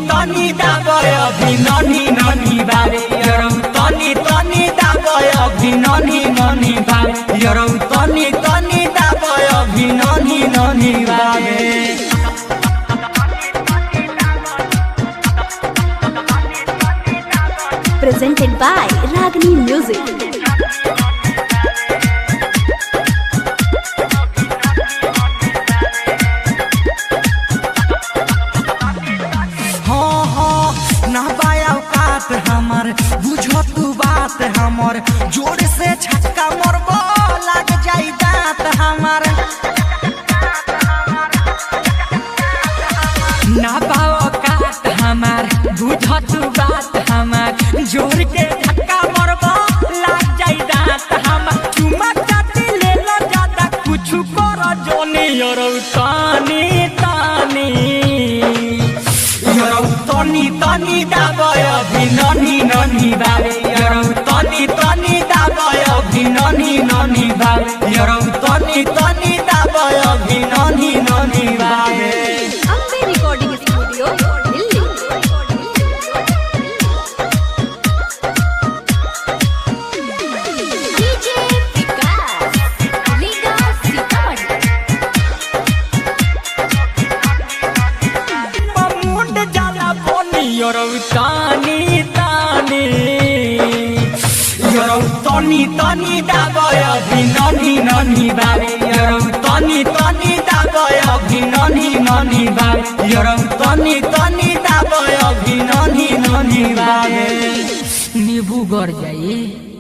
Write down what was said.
तनी दाबय अभी ननी ननी बारे यरौ तनी दाबय अभी ननी ननी बारे यरौ तनी दाबय अभी ननी ननी बारे। Presented by Ragini Music. हमर बुझो तू बात हमर जोर से छक्का मरबो लग जाई दांत हमर ना पाओ काट हमर बुझो तू बात हमर जोर के छक्का मरबो लग जाई दांत हमर चुमा चाटी ले लो ज्यादा कुछ कर जोनी यरौ तानी तानी यरौ तनी दाबय अभी ननी ननी बारे यरौ तनी दाबय अभी ननी ननी बारे यरौ तनी दाबय अभी ननी ननी बारे। Ambe Recording Studio, Delhi. DJ Vikas, Liga Sitamarhi. मुंड जाला बोनी यरौ तानी यरौ तनी दाबय अभी ननी ननी बारे यरौ तनी दाबय अभी ननी ननी बारे यरौ तनी दाबय अभी ननी ननी बारे। नींबू गड़ जाई।